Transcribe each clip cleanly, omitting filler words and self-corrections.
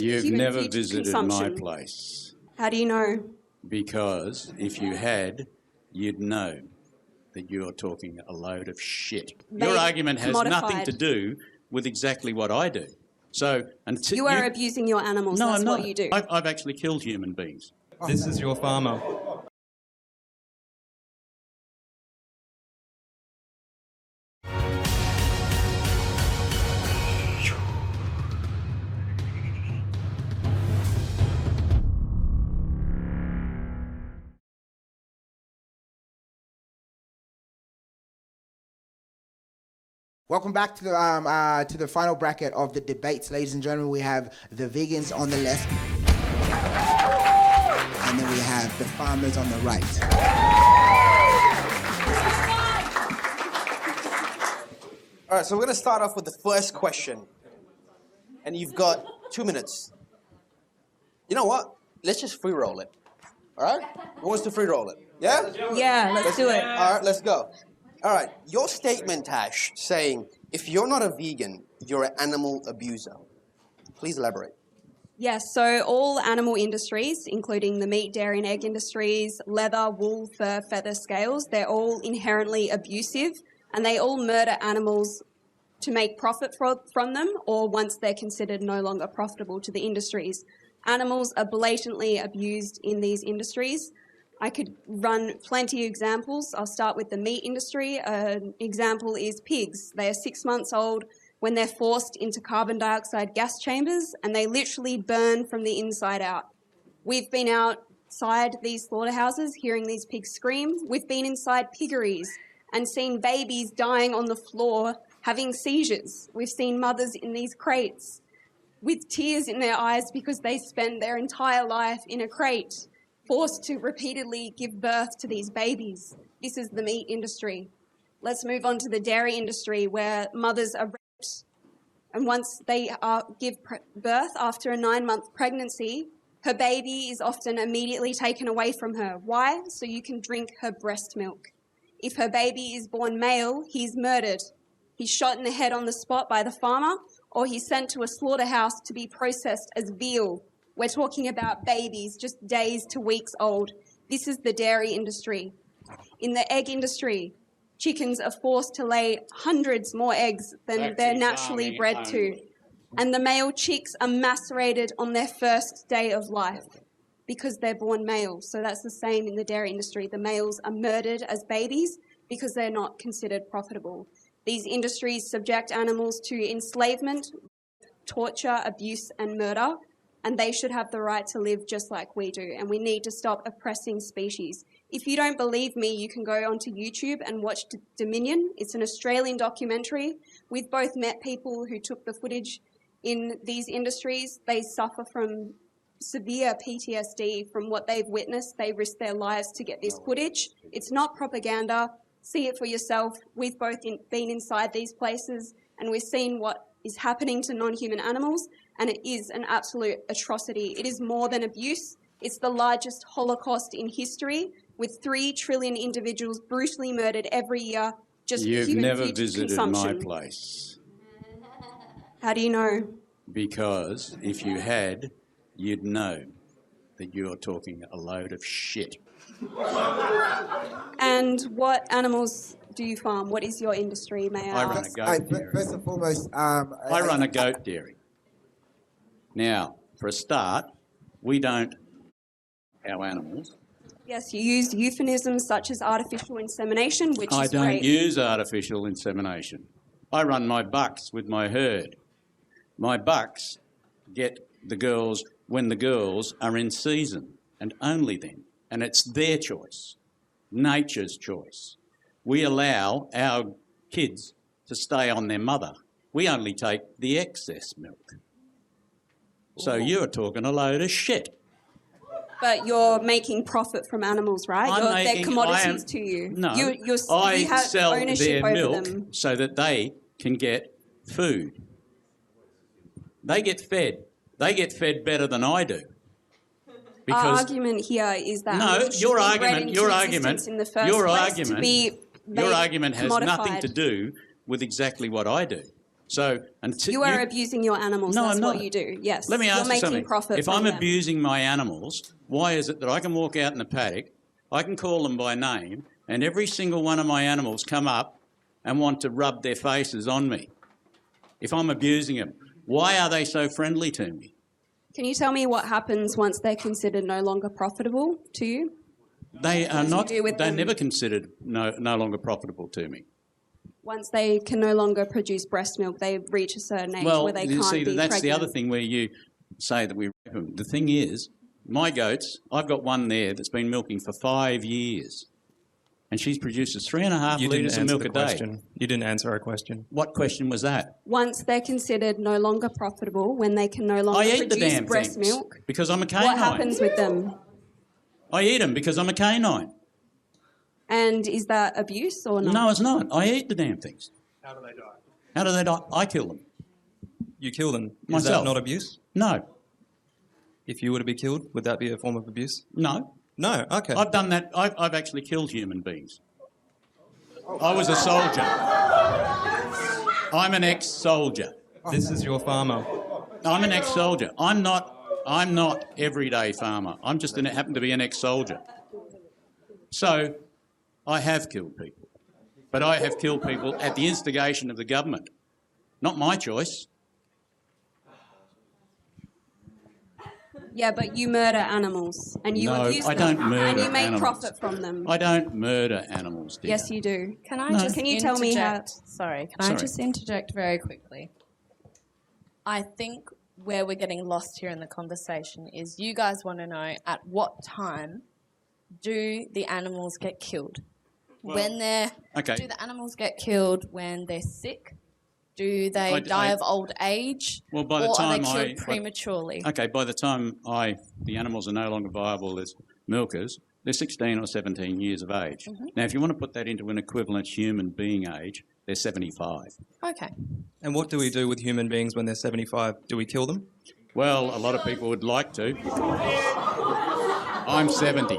You've never food visited consumption. my place. How do you know? Because if you had, you'd know that you're talking a load of shit. Your argument has nothing to do with exactly what I do. So until you are abusing your animals. No, that's I'm not. What you do. I've actually killed human beings. This is your farmer. Welcome back to the final bracket of the debates, ladies and gentlemen. We have the vegans on the left, and then we have the farmers on the right. All right, so we're going to start off with the first question, and you've got 2 minutes. You know what? Let's just free roll it. All right? Who wants to free roll it? Yeah? Yeah, let's do it. All right, let's go. All right, your statement, Tash, saying if you're not a vegan, you're an animal abuser. Please elaborate. Yes, so all animal industries, including the meat, dairy and egg industries, leather, wool, fur, feather, scales, they're all inherently abusive and they all murder animals to make profit from them or once they're considered no longer profitable to the industries. Animals are blatantly abused in these industries. I could run plenty of examples. I'll start with the meat industry. An example is pigs. They are 6 months old when they're forced into carbon dioxide gas chambers and they literally burn from the inside out. We've been outside these slaughterhouses hearing these pigs scream. We've been inside piggeries and seen babies dying on the floor having seizures. We've seen mothers in these crates with tears in their eyes because they spend their entire life in a crate, forced to repeatedly give birth to these babies. This is the meat industry. Let's move on to the dairy industry where mothers are raped and once they give birth after a 9-month pregnancy, her baby is often immediately taken away from her. Why? So you can drink her breast milk. If her baby is born male, he's murdered. He's shot in the head on the spot by the farmer or he's sent to a slaughterhouse to be processed as veal. We're talking about babies just days to weeks old. This is the dairy industry. In the egg industry, chickens are forced to lay hundreds more eggs than they're naturally bred to. And the male chicks are macerated on their first day of life because they're born male. So that's the same in the dairy industry. The males are murdered as babies because they're not considered profitable. These industries subject animals to enslavement, torture, abuse, and murder. And they should have the right to live just like we do. And we need to stop oppressing species. If you don't believe me, you can go onto YouTube and watch Dominion. It's an Australian documentary. We've both met people who took the footage in these industries. They suffer from severe PTSD from what they've witnessed. They risk their lives to get this footage. It's not propaganda. See it for yourself. We've both been inside these places and we've seen what is happening to non-human animals. And it is an absolute atrocity. It is more than abuse. It's the largest Holocaust in history, with 3 trillion individuals brutally murdered every year. Just You've never visited consumption. my place. How do you know? Because if you had, you'd know that you're talking a load of shit. And what animals do you farm? What is your industry, may I I run a ask? goat dairy. First and foremost, I run a goat dairy. Now, for a start, we don't our animals. Yes, you use euphemisms such as artificial insemination, which I is don't great. use artificial insemination. I run my bucks with my herd. My bucks get the girls when the girls are in season, and only then. And it's their choice, nature's choice. We allow our kids to stay on their mother. We only take the excess milk. So you're talking a load of shit. But you're making profit from animals, right? They're commodities to you. No, you I have sell ownership their over milk them. so that they can get food. They get fed. They get fed better than I do. Our argument here is that no, your argument has nothing to do with exactly what I do. So until You are abusing your animals. No, That's I'm what not. you do. Yes. Let me ask You're you making something. profit If from I'm them. abusing my animals, why is it that I can walk out in the paddock, I can call them by name, and every single one of my animals come up and want to rub their faces on me? If I'm abusing them, why are they so friendly to me? Can you tell me what happens once they're considered no longer profitable to you? They are do you not. do with They're them? never considered no longer profitable to me. Once they can no longer produce breast milk, they reach a certain age Well, where they you can't see, be that's pregnant. the other thing where you say that we rape them. The thing is, my goats, I've got one there that's been milking for 5 years, and she produces 3.5 litres of milk a day. You didn't answer our question. What question was that? Once they're considered no longer profitable, when they can no longer I eat the produce damn breast things milk, because I'm a canine. what happens with them? I eat them because I'm a canine. And is that abuse or not? No, it's not. I eat the damn things. How do they die? How do they die? I kill them. You kill them. Is Myself. that not abuse? No. If you were to be killed, would that be a form of abuse? No. No. Okay. I've done that. I've actually killed human beings. I was a soldier. I'm an ex-soldier. This is your farmer. I'm an ex-soldier. I'm not everyday farmer. I'm just happen to be an ex-soldier. So I have killed people. But I have killed people at the instigation of the government. Not my choice. Yeah, but you murder animals and you No, abuse I them don't murder and you make animals. profit from them. I don't murder animals, dear. Yes, you do. Can I No. just Can you tell me how? Sorry, can Sorry. I just interject very quickly? I think where we're getting lost here in the conversation is you guys want to know at what time do the animals get killed? When they're Okay. Do the animals get killed when they're sick? Do they die of old age? Well, by the or time are they killed prematurely? Okay, by the time the animals are no longer viable as milkers, they're 16 or 17 years of age. Mm-hmm. Now, if you want to put that into an equivalent human being age, they're 75. Okay. And what do we do with human beings when they're 75? Do we kill them? Well, a lot of people would like to. I'm 70.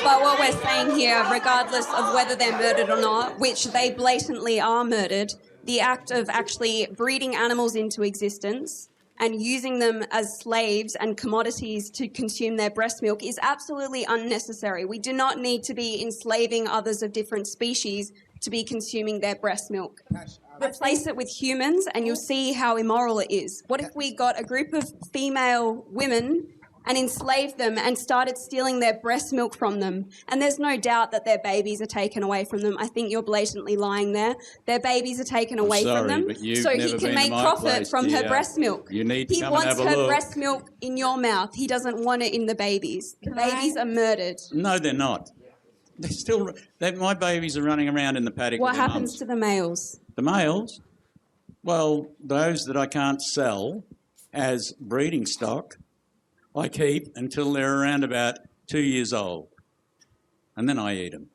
But what we're saying here, regardless of whether they're murdered or not, which they blatantly are murdered, the act of actually breeding animals into existence and using them as slaves and commodities to consume their breast milk is absolutely unnecessary. We do not need to be enslaving others of different species to be consuming their breast milk. Replace it with humans and you'll see how immoral it is. What if we got a group of female women and enslaved them and started stealing their breast milk from them? And there's no doubt that their babies are taken away from them. I think you're blatantly lying there. Their babies are taken away sorry, from them but you've so he never can been make to my profit place, from her dear. breast milk. You need to He come and wants have a her look. breast milk in your mouth. He doesn't want it in the babies. The babies are murdered. No, they're not. They're still. My babies are running around in the paddock. What with their happens mums. to the males? The males? Well, those that I can't sell as breeding stock, I keep until they're around about 2 years old. And then I eat them.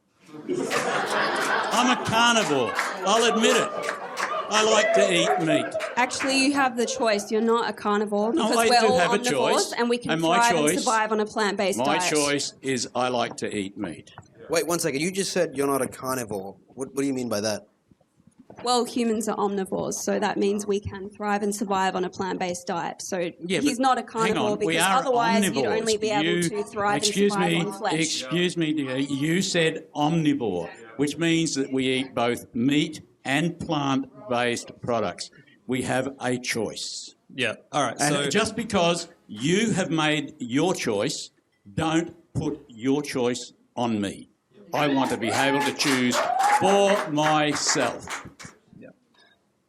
I'm a carnivore. I'll admit it. I like to eat meat. Actually, you have the choice. You're not a carnivore because I we're do all have a omnivores choice, and we can and my thrive and choice- survive on a plant-based My diet. choice is I like to eat meat. Wait 1 second. You just said you're not a carnivore. What do you mean by that? Well, humans are omnivores, so that means we can thrive and survive on a plant-based diet. So Yeah, he's but not a hang carnivore on, we because are otherwise you'd omnivores. only be able to thrive and survive on flesh. Excuse me, dear. You said omnivore, which means that we eat both meat and plant-based products. We have a choice. Yeah. All right. And So just because you have made your choice, don't put your choice on me. I want to be able to choose for myself.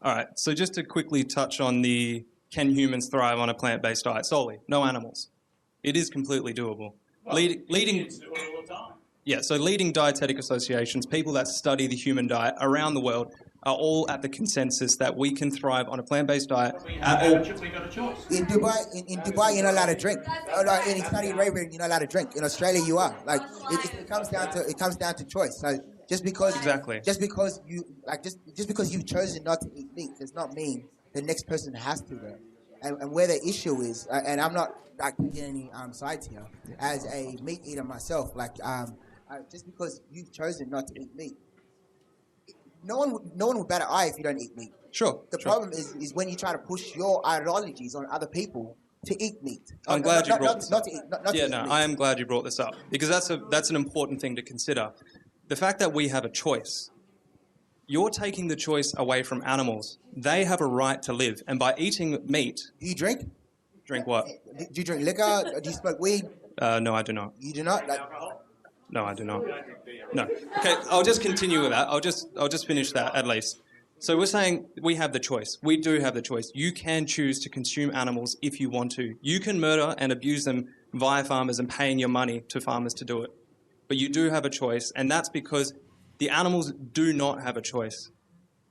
all right. So just to quickly touch on the can humans thrive on a plant-based diet solely, no animals. It is completely doable. Leading Yeah, so leading dietetic associations, people that study the human diet around the world, are all at the consensus that we can thrive on a plant-based diet. We got a choice. In Dubai, you're not allowed to drink. In Saudi Arabia, you're not allowed to drink. In Australia, you are. Like it comes down to choice. So just because you've chosen not to eat meat does not mean the next person has to. Though. And where the issue is, and I'm not like taking any sides here, as a meat eater myself, just because you've chosen not to eat meat. no one would bat an eye if you don't eat meat. Sure. The problem is when you try to push your ideologies on other people to eat meat. I'm glad you brought this up. I am glad you brought this up because that's an important thing to consider. The fact that we have a choice, you're taking the choice away from animals. They have a right to live, and by eating meat... Do you drink? Drink what? Do you drink liquor? Do you smoke weed? No, I do not. You do not? No, I do not. No. Okay, I'll just continue with that. I'll just finish that at least. So we're saying we have the choice. We do have the choice. You can choose to consume animals if you want to. You can murder and abuse them via farmers and paying your money to farmers to do it. But you do have a choice, and that's because the animals do not have a choice.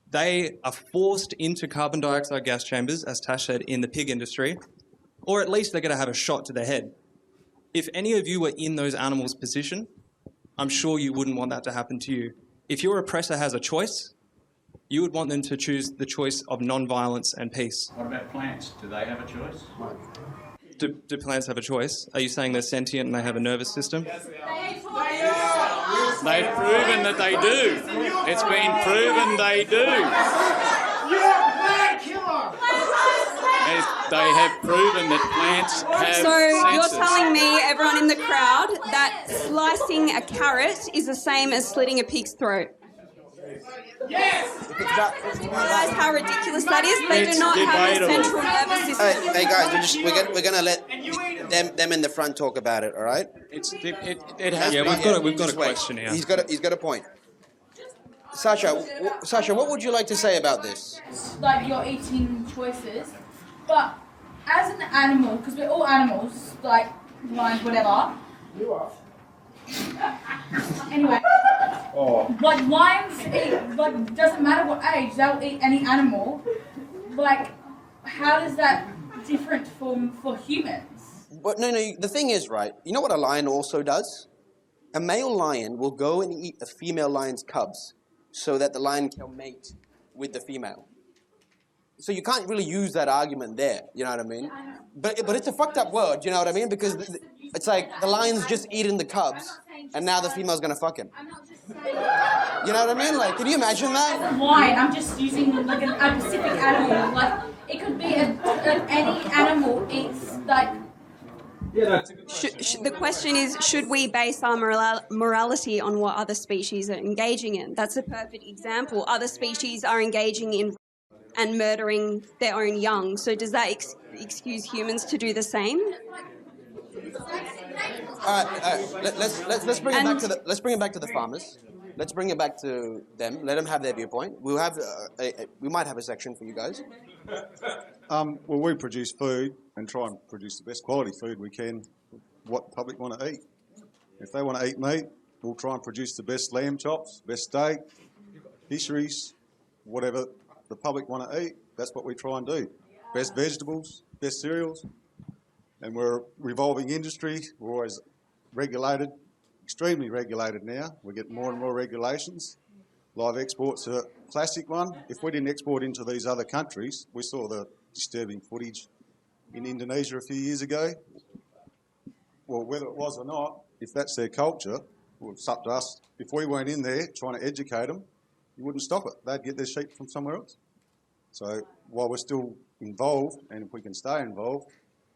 They are forced into carbon dioxide gas chambers, as Tash said, in the pig industry, or at least they're going to have a shot to their head. If any of you were in those animals' position, I'm sure you wouldn't want that to happen to you. If your oppressor has a choice, you would want them to choose the choice of non-violence and peace. What about plants? Do they have a choice? Do plants have a choice? Are you saying they're sentient and they have a nervous system? They've proven that they do. It's been proven they do. They have proven that plants have So senses. you're telling me, everyone in the crowd, that slicing a carrot is the same as slitting a pig's throat? Yes! Do you realise how ridiculous that is? They do not have a central nervous system. Hey guys, we're gonna let them in the front talk about it. All right? It has. Yeah, we've got a question here. He's got a point. Sasha, what would you like to say about this? Like your eating choices, but as an animal, because we're all animals, like lions, whatever. You are. Anyway, like lions eat, like doesn't matter what age, they'll eat any animal. Like, how does that different for humans? But no, the thing is, right, you know what a lion also does? A male lion will go and eat a female lion's cubs so that the lion can mate with the female. So you can't really use that argument there, you know what I mean? But it's a fucked up word, you know what I mean? Because it's like the lion's just eating the cubs, and now the female's gonna fuck him. You know what I mean? Like, can you imagine that? Lion, I'm just using like a specific animal. Like, it could be any animal eats like. The question is, should we base our morality on what other species are engaging in? That's a perfect example. Other species are engaging in and murdering their own young. So does that excuse humans to do the same? All right. Let's bring it back to the farmers. Let's bring it back to them. Let them have their viewpoint. We'll have we might have a section for you guys. Well, we produce food and try and produce the best quality food we can, what the public want to eat. If they want to eat meat, we'll try and produce the best lamb chops, best steak, fisheries, whatever the public want to eat. That's what we try and do. Best vegetables, best cereals. And we're a revolving industry. We're always regulated, extremely regulated now. We get more and more regulations. Live export's a classic one. If we didn't export into these other countries, we saw the disturbing footage in Indonesia a few years ago. Well, whether it was or not, if that's their culture, well, it's up to us. If we weren't in there trying to educate them, you wouldn't stop it. They'd get their sheep from somewhere else. So while we're still involved, and if we can stay involved,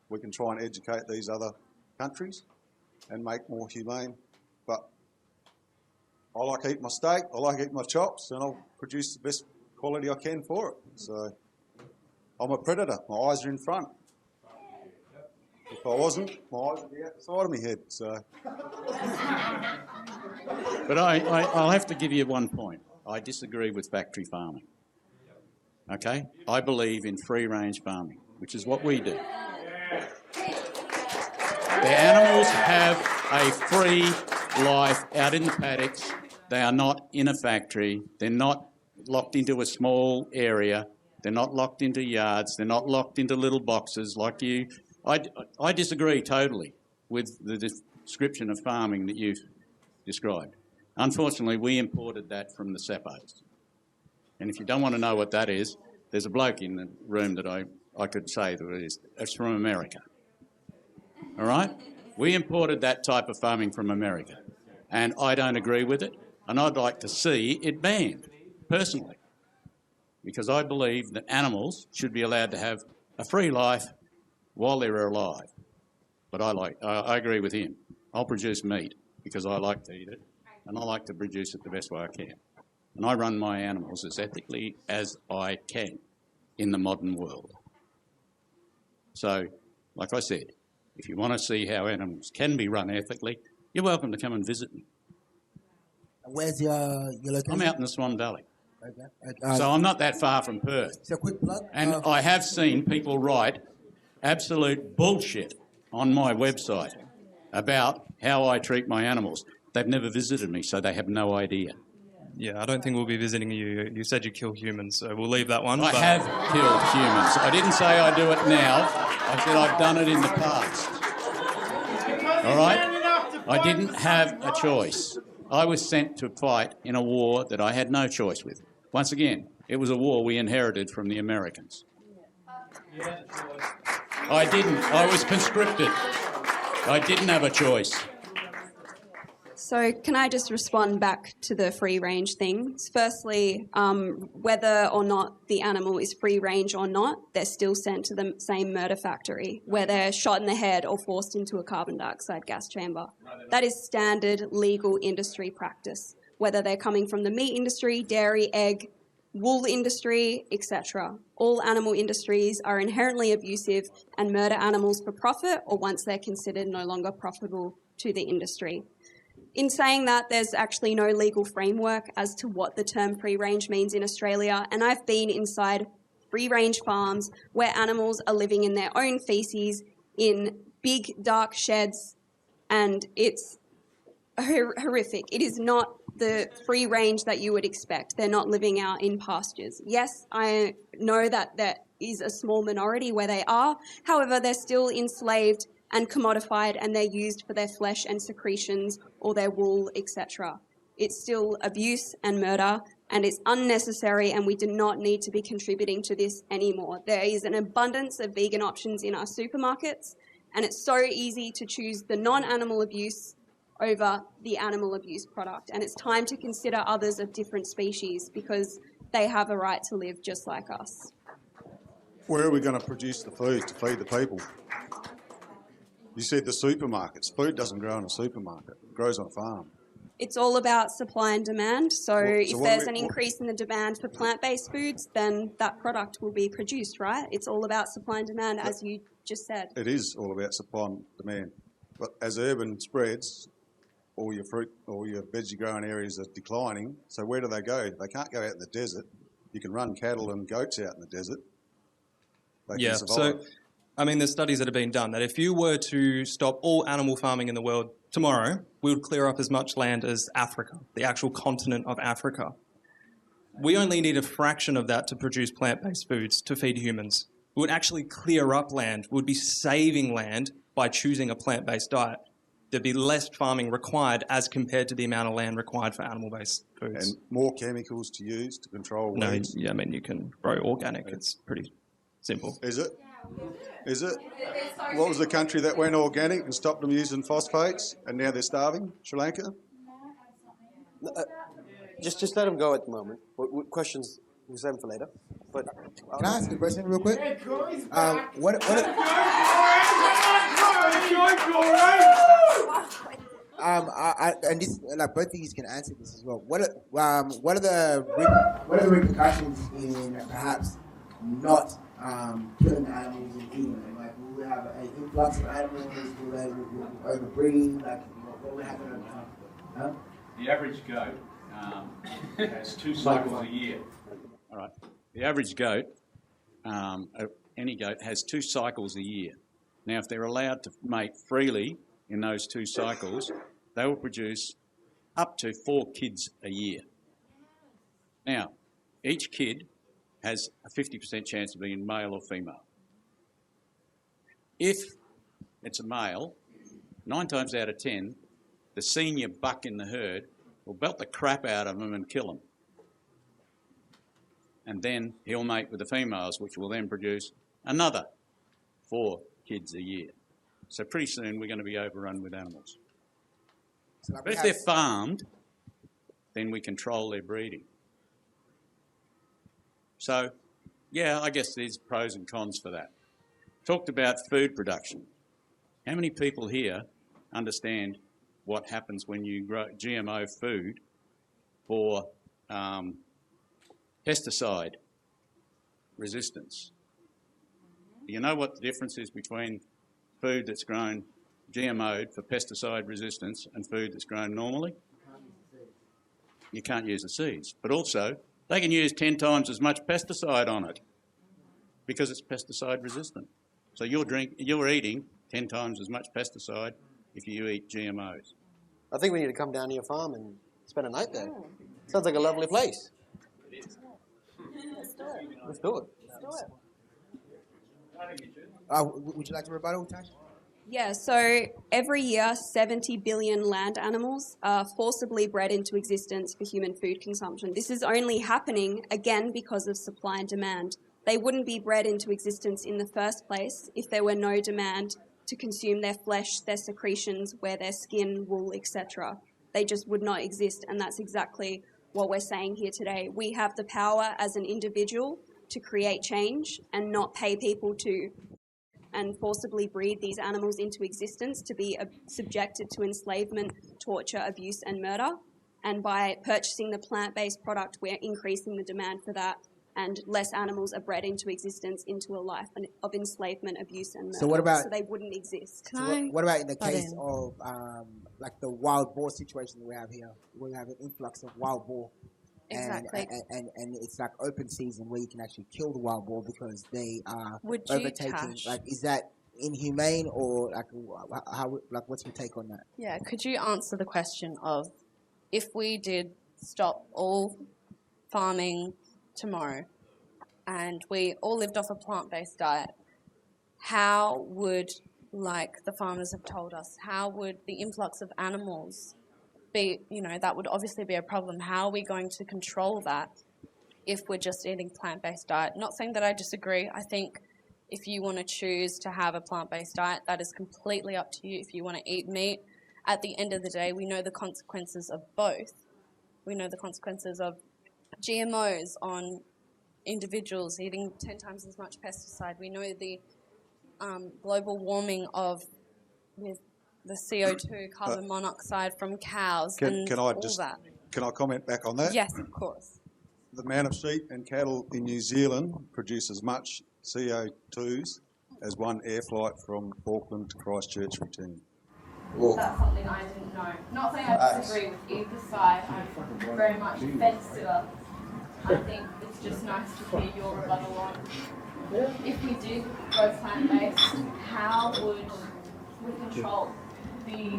we can try and educate these other countries and make more humane. But I like eating my steak, I like eating my chops, and I'll produce the best quality I can for it. So I'm a predator. My eyes are in front. If I wasn't, my eyes would be out the side of my head. So. But I'll have to give you one point. I disagree with factory farming. Okay? I believe in free-range farming, which is what we do. The animals have a free life out in the paddocks. They are not in a factory. They're not locked into a small area. They're not locked into yards. They're not locked into little boxes like you. I disagree totally with the description of farming that you've described. Unfortunately, we imported that from the Seppos. And if you don't want to know what that is, there's a bloke in the room that I could say that it is. It's from America. All right? We imported that type of farming from America. And I don't agree with it. And I'd like to see it banned. personally, because I believe that animals should be allowed to have a free life while they're alive. But I agree with him. I'll produce meat because I like to eat it, and I like to produce it the best way I can. And I run my animals as ethically as I can in the modern world. So, like I said, if you want to see how animals can be run ethically, you're welcome to come and visit me. Where's your location? I'm out in the Swan Valley. Okay. So I'm not that far from Perth. So quick plug. And I have seen people write absolute bullshit on my website about how I treat my animals. They've never visited me, so they have no idea. Yeah, I don't think we'll be visiting you. You said you kill humans, so we'll leave that one. I have killed humans. I didn't say I do it now. I said I've done it in the past. All right? I didn't have a choice. I was sent to fight in a war that I had no choice with. Once again, it was a war we inherited from the Americans. I didn't. I was conscripted. I didn't have a choice. So can I just respond back to the free range thing? Firstly, whether or not the animal is free range or not, they're still sent to the same murder factory where they're shot in the head or forced into a carbon dioxide gas chamber. That is standard legal industry practice, whether they're coming from the meat industry, dairy, egg, wool industry, etc. All animal industries are inherently abusive and murder animals for profit or once they're considered no longer profitable to the industry. In saying that, there's actually no legal framework as to what the term free range means in Australia, and I've been inside free range farms where animals are living in their own feces in big dark sheds, and it's horrific. It is not the free range that you would expect. They're not living out in pastures. Yes, I know that there is a small minority where they are. However, they're still enslaved and commodified, and they're used for their flesh and secretions or their wool, etc. It's still abuse and murder, and it's unnecessary, and we do not need to be contributing to this anymore. There is an abundance of vegan options in our supermarkets, and it's so easy to choose the non-animal abuse over the animal abuse product. And it's time to consider others of different species because they have a right to live just like us. Where are we going to produce the food to feed the people? You said the supermarkets. Food doesn't grow in a supermarket. It grows on a farm. It's all about supply and demand. So if what there's we- an increase in the demand for plant-based foods, then that product will be produced, right? It's all about supply and demand, as you just said. It is all about supply and demand. But as urban spreads, all your fruit, all your veggie growing areas are declining. So where do they go? They can't go out in the desert. You can run cattle and goats out in the desert. They Yeah, can survive. so, I mean, there's studies that have been done that if you were to stop all animal farming in the world tomorrow, we would clear up as much land as Africa, the actual continent of Africa. We only need a fraction of that to produce plant-based foods to feed humans. We would actually clear up land. We would be saving land by choosing a plant-based diet. There'd be less farming required as compared to the amount of land required for animal-based foods. And more chemicals to use to control No, weeds. yeah, I mean, you can grow organic. It's pretty simple. Is it? Is it? What was the country that went organic and stopped them using phosphates and now they're starving? Sri Lanka? Just let him go at the moment. Questions, we'll save them for later. But Can I ask a question real quick? And this, like, both of you can answer this as well. What are the repercussions in perhaps not killing animals and feeding them? Like, will we have an influx of animals? Will they overbreed? Like, what would happen over time? Huh? The average goat has 2 cycles a year. All right. The average goat, any goat, has 2 cycles a year. Now, if they're allowed to mate freely in those 2 cycles, they will produce up to 4 kids a year. Now, each kid has a 50% chance of being male or female. If it's a male, 9 times out of 10, the senior buck in the herd will belt the crap out of them and kill them. And then he'll mate with the females, which will then produce another 4 kids a year. So pretty soon we're going to be overrun with animals. So like But if they're farmed, then we control their breeding. So, yeah, I guess there's pros and cons for that. Talked about food production. How many people here understand what happens when you grow GMO food for pesticide resistance? Do you know what the difference is between food that's grown GMO'd for pesticide resistance and food that's grown normally? You can't use the seeds. But also, they can use 10 times as much pesticide on it because it's pesticide resistant. So you're eating 10 times as much pesticide if you eat GMOs. I think we need to come down to your farm and spend a night there. Sounds like a lovely place. Let's do it. Let's do it. Let's do it. Would you like to rebuttal, Tash? Yeah, so every year 70 billion land animals are forcibly bred into existence for human food consumption. This is only happening, again, because of supply and demand. They wouldn't be bred into existence in the first place if there were no demand to consume their flesh, their secretions, wear their skin, wool, etc. They just would not exist, and that's exactly what we're saying here today. We have the power as an individual to create change and not pay people to and forcibly breed these animals into existence to be subjected to enslavement, torture, abuse and murder. And by purchasing the plant-based product, we're increasing the demand for that, and less animals are bred into existence into a life of enslavement, abuse and murder. So they wouldn't exist. What about in the case of like the wild boar situation that we have here? We have an influx of wild boar. Exactly. And it's like open season where you can actually kill the wild boar because they are Would you, overtaking. Tash? Like, is that inhumane or like how? Like, what's your take on that? Yeah, could you answer the question of if we did stop all farming tomorrow and we all lived off a plant-based diet, how would, like the farmers have told us, how would the influx of animals be, that would obviously be a problem. How are we going to control that if we're just eating plant-based diet? Not saying that I disagree. I think if you want to choose to have a plant-based diet, that is completely up to you. If you want to eat meat, at the end of the day, we know the consequences of both. We know the consequences of GMOs on individuals eating 10 times as much pesticide. We know the global warming of with the CO2, carbon monoxide from cows, and all that. Can I comment back on that? Yes, of course. The amount of sheep and cattle in New Zealand produce as much CO2s as one air flight from Auckland to Christchurch returning. That's something I didn't know. Not saying I disagree with either side. I'm very much fenced it up. I think it's just nice to hear your rebuttal on if we did go plant-based, how would we control the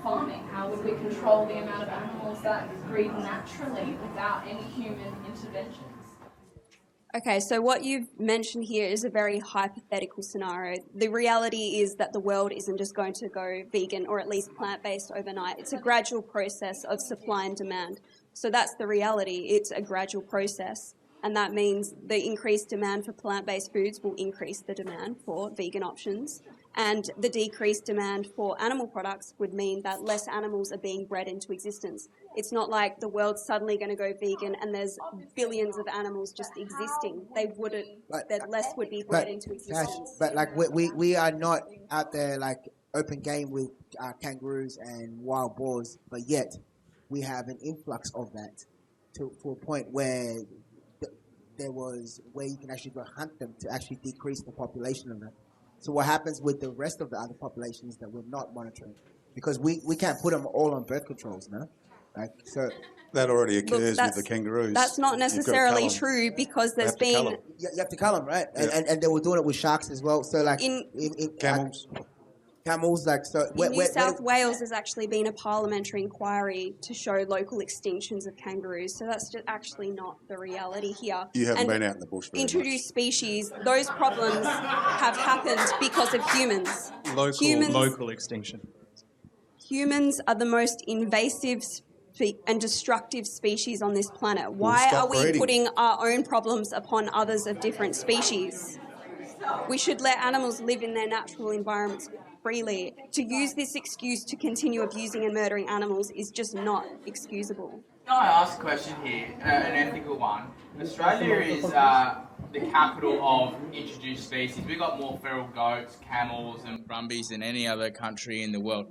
farming? How would we control the amount of animals that breed naturally without any human interventions? Okay, so what you've mentioned here is a very hypothetical scenario. The reality is that the world isn't just going to go vegan or at least plant-based overnight. It's a gradual process of supply and demand. So that's the reality. It's a gradual process. And that means the increased demand for plant-based foods will increase the demand for vegan options. And the decreased demand for animal products would mean that less animals are being bred into existence. It's not like the world's suddenly going to go vegan and there's billions of animals just existing. They wouldn't, that less would be bred into existence. But like we are not out there like open game with kangaroos and wild boars, but yet we have an influx of that to a point where there was where you can actually go hunt them to actually decrease the population of them. So what happens with the rest of the other populations that we're not monitoring? Because we can't put them all on birth controls, no? Like, so that already occurs with the kangaroos. That's not necessarily true because there's been... You have to cull them, right? Yeah. And they were doing it with sharks as well. So like... In camels. Camels, like, so... In New South Wales, there's actually been a parliamentary inquiry to show local extinctions of kangaroos, so that's just actually not the reality here. You haven't been out in the bush very Introduced species, those problems have happened because of humans. Local extinction. Humans are the most invasive and destructive species on this planet. Why are we putting our own problems upon others of different species? We should let animals live in their natural environments freely. To use this excuse to continue abusing and murdering animals is just not excusable. Can I ask a question here, an ethical one? Australia is the capital of introduced species. We've got more feral goats, camels and brumbies than any other country in the world.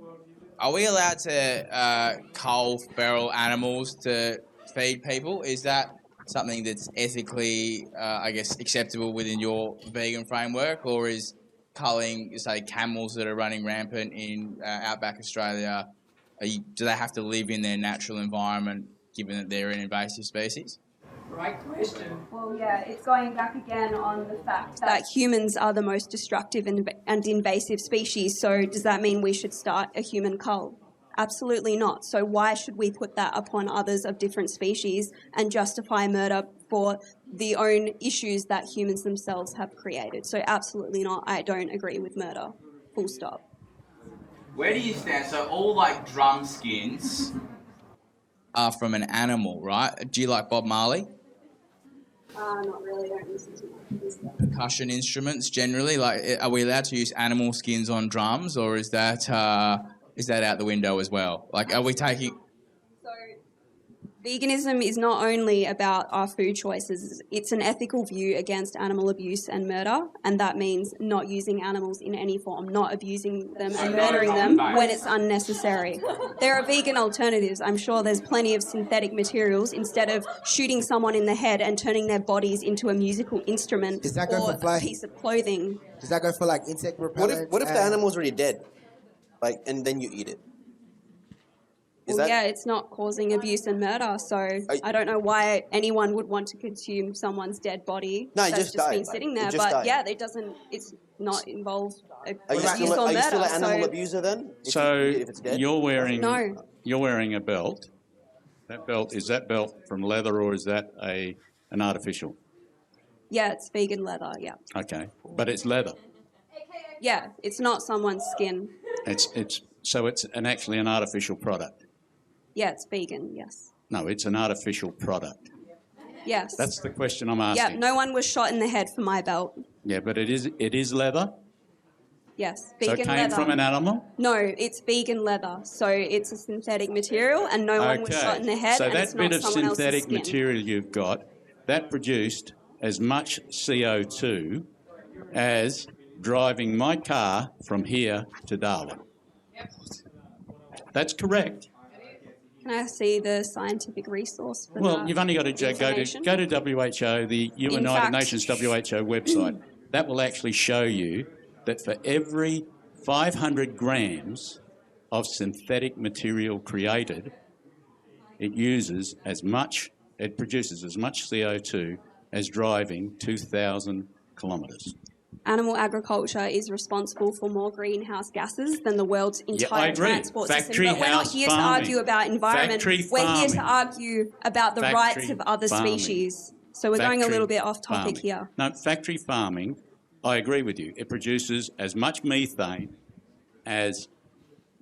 Are we allowed to cull feral animals to feed people? Is that something that's ethically, acceptable within your vegan framework? Or is culling, say, camels that are running rampant in outback Australia, do they have to live in their natural environment given that they're an invasive species? Right question. Well, yeah, it's going back again on the fact that humans are the most destructive and invasive species, so does that mean we should start a human cull? Absolutely not. So why should we put that upon others of different species and justify murder for the own issues that humans themselves have created? So absolutely not. I don't agree with murder. Full stop. Where do you stand? So all like drum skins are from an animal, right? Do you like Bob Marley? Not really. I don't listen to his stuff. Percussion instruments generally, like, are we allowed to use animal skins on drums, or is that out the window as well? Like, are we taking... Veganism is not only about our food choices, it's an ethical view against animal abuse and murder, and that means not using animals in any form, not abusing them and murdering them when it's unnecessary. There are vegan alternatives. I'm sure there's plenty of synthetic materials instead of shooting someone in the head and turning their bodies into a musical instrument or a piece of clothing. Does that go for like insect repellent? What if the animal's already dead, like, and then you eat it? It's not causing abuse and murder, so I don't know why anyone would want to consume someone's dead body that's just been sitting there. But yeah, it's not involved abuse or murder. Are you still an animal abuser then? So you're wearing a belt. Is that belt from leather or is that an artificial? Yeah, it's vegan leather, yeah. Okay, but it's leather. Yeah, it's not someone's skin. So it's actually an artificial product. Yeah, it's vegan, yes. No, it's an artificial product. Yes. That's the question I'm asking. Yeah, no one was shot in the head for my belt. Yeah, but it is leather? Yes, vegan leather. So it came from an animal? No, it's vegan leather. So it's a synthetic material and no one was shot in the head and it's not someone else's skin. So that bit of synthetic material you've got, that produced as much CO2 as driving my car from here to Darwin. That's correct. Can I see the scientific resource for that? Well, you've only got to go to WHO, the United Nations WHO website. That will actually show you that for every 500 grams of synthetic material created, it produces as much CO2 as driving 2,000 kilometres. Animal agriculture is responsible for more greenhouse gases than the world's entire transport system. But we're not here to argue about environment. We're here to argue about the rights of other species. So we're going a little bit off topic here. No, factory farming, I agree with you. It produces as much methane as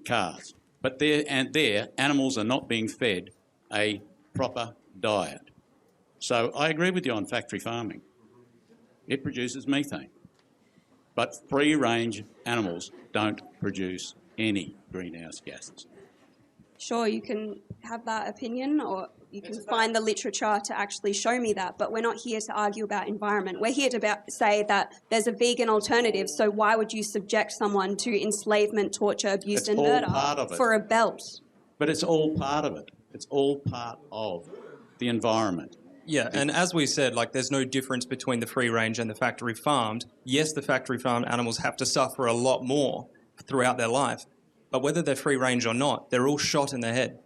cars. But there animals are not being fed a proper diet. So I agree with you on factory farming. It produces methane. But free-range animals don't produce any greenhouse gases. Sure, you can have that opinion or you can find the literature to actually show me that, but we're not here to argue about environment. We're here to say that there's a vegan alternative, so why would you subject someone to enslavement, torture, abuse and murder for a belt? But it's all part of it. It's all part of the environment. Yeah, and as we said, like, there's no difference between the free range and the factory farmed. Yes, the factory farmed animals have to suffer a lot more throughout their life, but whether they're free range or not, they're all shot in the head.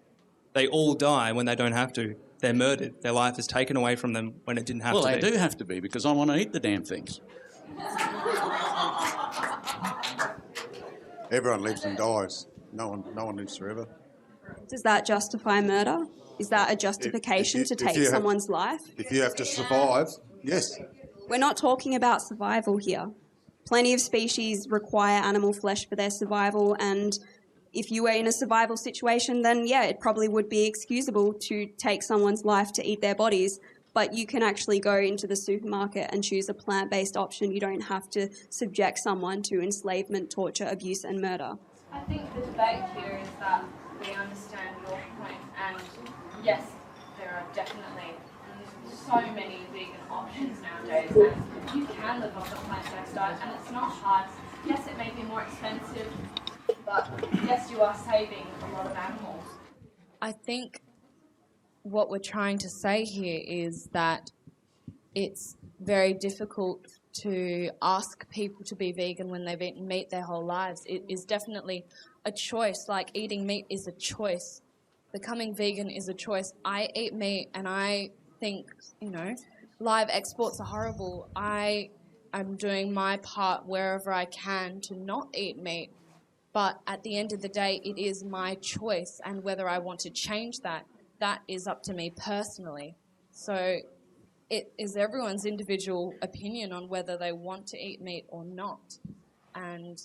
They all die when they don't have to. They're murdered. Their life is taken away from them when it didn't have to be. Well, they do have to be because I want to eat the damn things. Everyone lives and dies. No one lives forever. Does that justify murder? Is that a justification to take someone's life? If you have to survive, yes. We're not talking about survival here. Plenty of species require animal flesh for their survival, and if you were in a survival situation, then yeah, it probably would be excusable to take someone's life to eat their bodies. but you can actually go into the supermarket and choose a plant-based option. You don't have to subject someone to enslavement, torture, abuse and murder. I think the debate here is that we understand your point, and yes, there are definitely so many vegan options nowadays, and you can live off a plant-based diet, and it's not hard. Yes, it may be more expensive, but yes, you are saving a lot of animals. I think what we're trying to say here is that it's very difficult to ask people to be vegan when they've eaten meat their whole lives. It is definitely a choice, like eating meat is a choice. Becoming vegan is a choice. I eat meat and I think, live exports are horrible. I'm doing my part wherever I can to not eat meat. But at the end of the day, it is my choice, and whether I want to change that is up to me personally. So it is everyone's individual opinion on whether they want to eat meat or not. And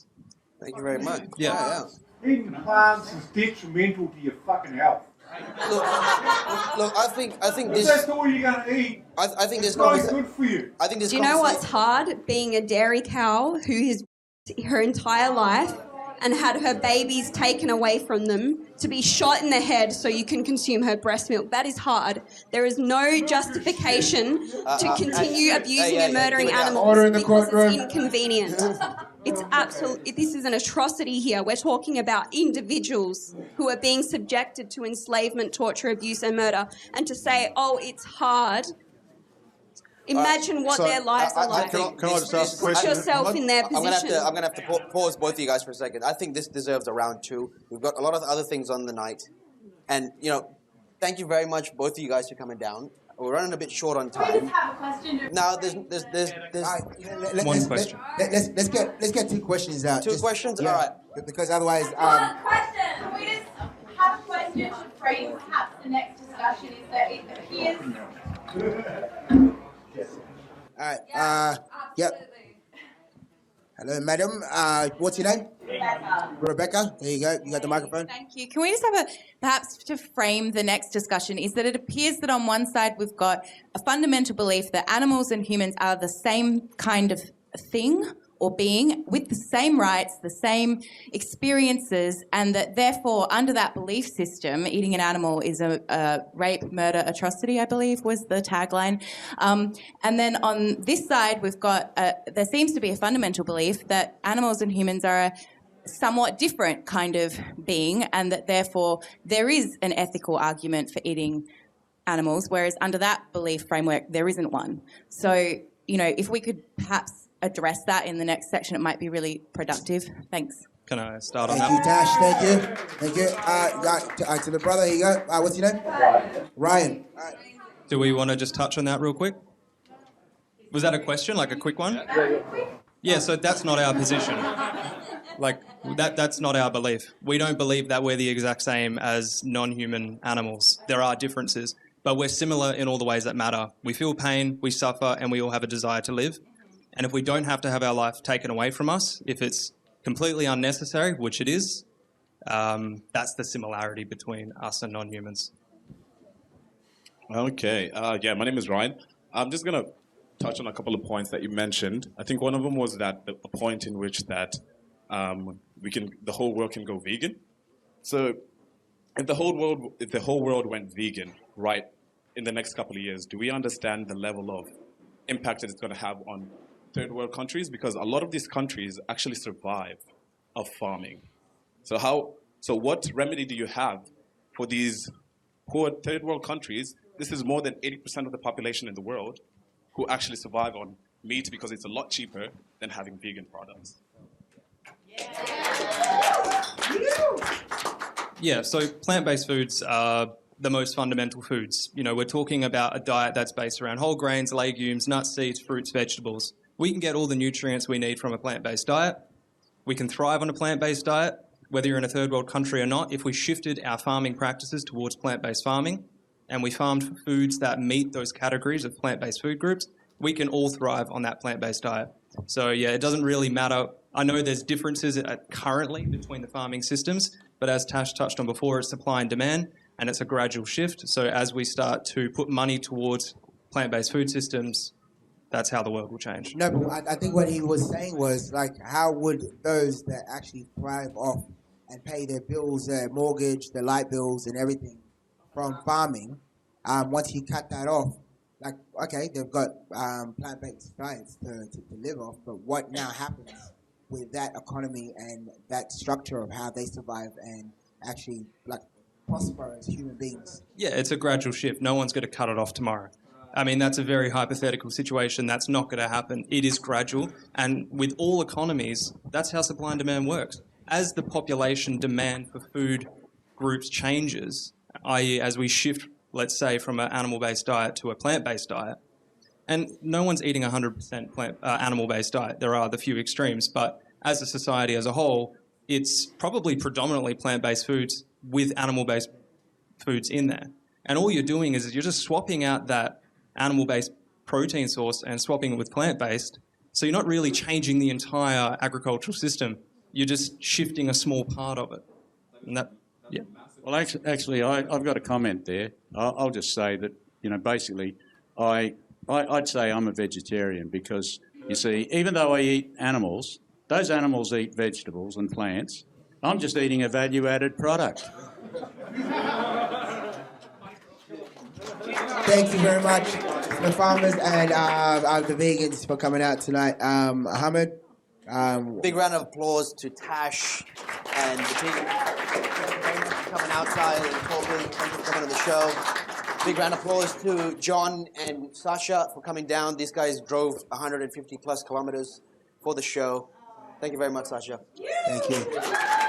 thank you very much. Yeah. Eating plants is detrimental to your fucking health. Look, I think this. If that's all you're going to eat. I think this it's not good for you. I think this. Do you know what's hard? Being a dairy cow who has her entire life and had her babies taken away from them to be shot in the head so you can consume her breast milk. That is hard. There is no justification to continue abusing and murdering animals because it's inconvenient. It's absolutely, this is an atrocity here. We're talking about individuals who are being subjected to enslavement, torture, abuse and murder. And to say, oh, it's hard. Imagine what their lives are like. Can I just ask a question? Put yourself in their position. I'm going to have to pause both of you guys for a second. I think this deserves a round two. We've got a lot of other things on the night. And, thank you very much, both of you guys, for coming down. We're running a bit short on time. I just have a question. Now, there's one question. Let's get two questions out. Two questions? Yeah, all right. Because otherwise... Question. Can we just have a question to frame perhaps the next discussion is that it appears... All right. Yep. Hello, madam. What's your name? Rebecca. There you go. You got the microphone. Thank you. Can we just have perhaps to frame the next discussion, is that it appears that on one side we've got a fundamental belief that animals and humans are the same kind of thing or being with the same rights, the same experiences, and that therefore under that belief system, eating an animal is a rape, murder, atrocity, I believe was the tagline. And then on this side, we've got, there seems to be a fundamental belief that animals and humans are a somewhat different kind of being, and that therefore there is an ethical argument for eating animals, whereas under that belief framework, there isn't one. So, if we could perhaps address that in the next section, it might be really productive. Thanks. Can I start on that? Thank you, Tash. Thank you. To the brother, here you go. What's your name? Ryan. Do we want to just touch on that real quick? Was that a question, like a quick one? Yeah, so that's not our position. That's not our belief. We don't believe that we're the exact same as non-human animals. There are differences, but we're similar in all the ways that matter. We feel pain, we suffer, and we all have a desire to live. And if we don't have to have our life taken away from us, if it's completely unnecessary, which it is, that's the similarity between us and non-humans. Okay. My name is Ryan. I'm just going to touch on a couple of points that you mentioned. I think one of them was that a point in which that the whole world can go vegan. So if the whole world went vegan, right, in the next couple of years, do we understand the level of impact that it's going to have on third world countries? Because a lot of these countries actually survive of farming. So what remedy do you have for these poor third world countries? This is more than 80% of the population in the world who actually survive on meat because it's a lot cheaper than having vegan products. Yeah, so plant-based foods are the most fundamental foods. We're talking about a diet that's based around whole grains, legumes, nuts, seeds, fruits, vegetables. We can get all the nutrients we need from a plant-based diet. We can thrive on a plant-based diet, whether you're in a third world country or not. If we shifted our farming practices towards plant-based farming and we farmed foods that meet those categories of plant-based food groups, we can all thrive on that plant-based diet. So yeah, it doesn't really matter. I know there's differences currently between the farming systems, but as Tash touched on before, it's supply and demand, and it's a gradual shift. So as we start to put money towards plant-based food systems, that's how the world will change. No, but I think what he was saying was, like, how would those that actually thrive off and pay their bills, their mortgage, their light bills and everything from farming, once you cut that off, like, okay, they've got plant-based diets to live off, but what now happens with that economy and that structure of how they survive and actually, like, prosper as human beings? Yeah, it's a gradual shift. No one's going to cut it off tomorrow. I mean, that's a very hypothetical situation. That's not going to happen. It is gradual. And with all economies, that's how supply and demand works. As the population demand for food groups changes, i.e. as we shift, let's say, from an animal-based diet to a plant-based diet, and no one's eating 100% animal-based diet. There are the few extremes, but as a society as a whole, it's probably predominantly plant-based foods with animal-based foods in there. And all you're doing is you're just swapping out that animal-based protein source and swapping it with plant-based. So you're not really changing the entire agricultural system. You're just shifting a small part of it. And that, yeah. Well, actually, I've got a comment there. I'll just say that, basically, I'd say I'm a vegetarian because, you see, even though I eat animals, those animals eat vegetables and plants. I'm just eating a value-added product. Thank you very much to the farmers and the vegans for coming out tonight. Ahmed? Big round of applause to Tash and the team. Thank you very much for coming outside and talking. Thank you for coming to the show. Big round of applause to John and Sasha for coming down. These guys drove 150 plus kilometers for the show. Thank you very much, Sasha. Thank you.